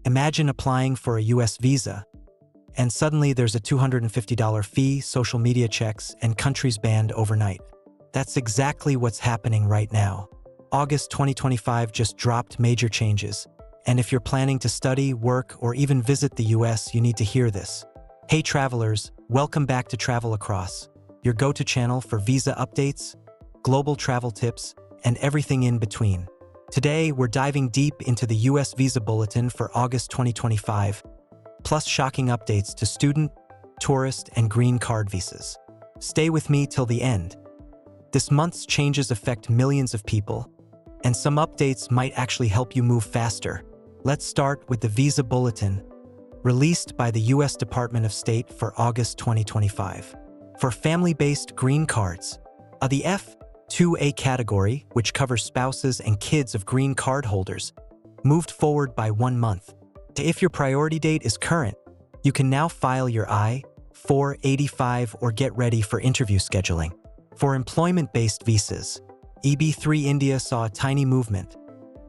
Imagine applying for a U.S. visa, and suddenly there's a $250 fee, social media checks, and countries banned overnight. That's exactly what's happening right now. August 2025 just dropped major changes, and if you're planning to study, work, or even visit the US, you need to hear this. Hey travelers, welcome back to Travelacross, your go-to channel for visa updates, global travel tips, and everything in between. Today, we're diving deep into the U.S. Visa Bulletin for August 2025, plus shocking updates to student, tourist, and green card visas. Stay with me till the end. This month's changes affect millions of people, and some updates might actually help you move faster. Let's start with the Visa Bulletin, released by the U.S. Department of State for August 2025. For family-based green cards, the F2A category, which covers spouses and kids of green card holders, moved forward by 1 month. If your priority date is current, you can now file your I-485 or get ready for interview scheduling. For employment-based visas, EB3 India saw a tiny movement,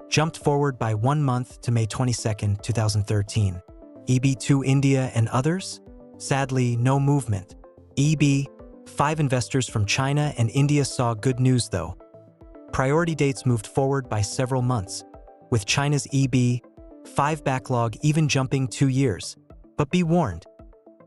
jumped forward by 1 month to May 22, 2013. EB2 India and others? Sadly, no movement. EB5 investors from China and India saw good news though. Priority dates moved forward by several months, with China's EB5 backlog even jumping 2 years. But be warned,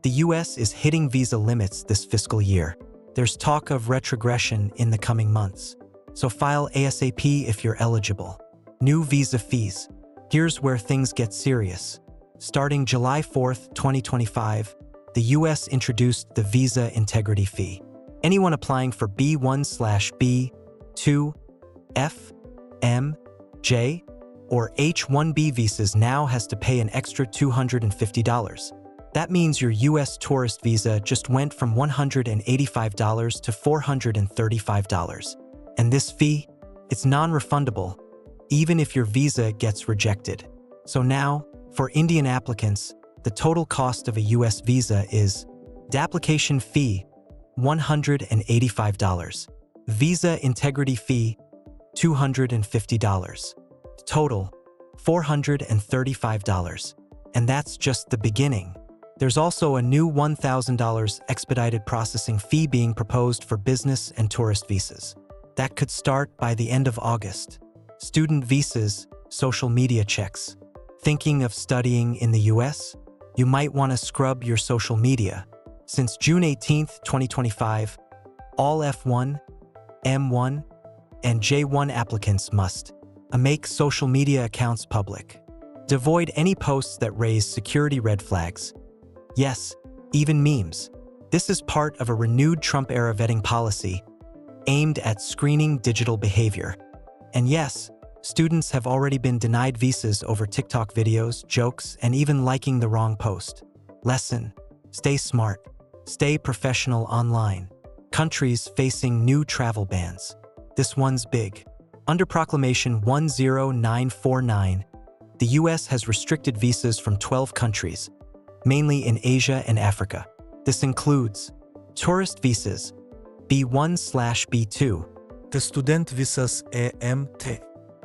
the US is hitting visa limits this fiscal year. There's talk of retrogression in the coming months, so file ASAP if you're eligible. New visa fees. Here's where things get serious. Starting July 4, 2025, the US introduced the Visa Integrity Fee. Anyone applying for B1/B2, F, M, J, or H-1B visas now has to pay an extra $250. That means your US tourist visa just went from $185 to $435. And this fee, it's non-refundable, even if your visa gets rejected. So now, for Indian applicants, the total cost of a US visa is the application fee, $185. Visa integrity fee, $250. Total, $435. And that's just the beginning. There's also a new $1,000 expedited processing fee being proposed for business and tourist visas. That could start by the end of August. Student visas, social media checks. Thinking of studying in the US? You might want to scrub your social media. Since June 18, 2025, all F1, M1, and J1 applicants must make social media accounts public. Avoid any posts that raise security red flags. Yes, even memes. This is part of a renewed Trump-era vetting policy aimed at screening digital behavior. And yes, students have already been denied visas over TikTok videos, jokes, and even liking the wrong post. Lesson: stay smart, stay professional online. Countries facing new travel bans. This one's big. Under Proclamation 10949, the US has restricted visas from 12 countries, mainly in Asia and Africa. This includes tourist visas, B1/B2, the student visas EMT,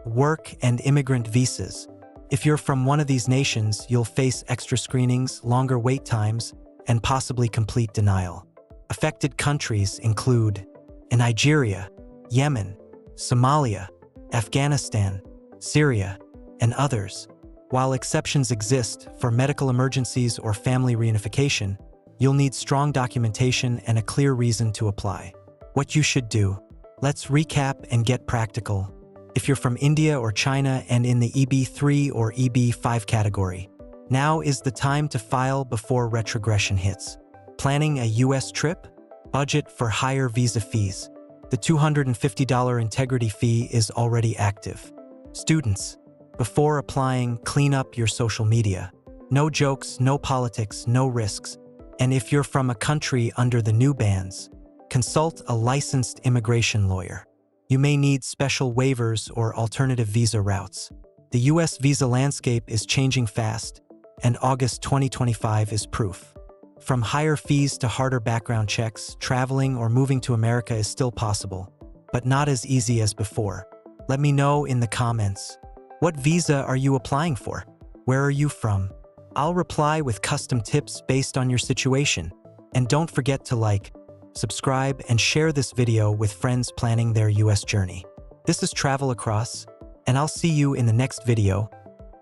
work and immigrant visas. If you're from one of these nations, you'll face extra screenings, longer wait times, and possibly complete denial. Affected countries include Nigeria, Yemen, Somalia, Afghanistan, Syria, and others. While exceptions exist for medical emergencies or family reunification, you'll need strong documentation and a clear reason to apply. What you should do. Let's recap and get practical. If you're from India or China and in the EB3 or EB5 category, now is the time to file before retrogression hits. Planning a US trip? Budget for higher visa fees. The $250 integrity fee is already active. Students, before applying, clean up your social media. No jokes, no politics, no risks. And if you're from a country under the new bans, consult a licensed immigration lawyer. You may need special waivers or alternative visa routes. The US visa landscape is changing fast, and August 2025 is proof. From higher fees to harder background checks, traveling or moving to America is still possible, but not as easy as before. Let me know in the comments. What visa are you applying for? Where are you from? I'll reply with custom tips based on your situation. And don't forget to like, subscribe, and share this video with friends planning their US journey. This is Travel Across, and I'll see you in the next video,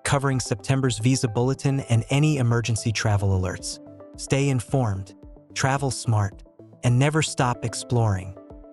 covering September's visa bulletin and any emergency travel alerts. Stay informed, travel smart, and never stop exploring.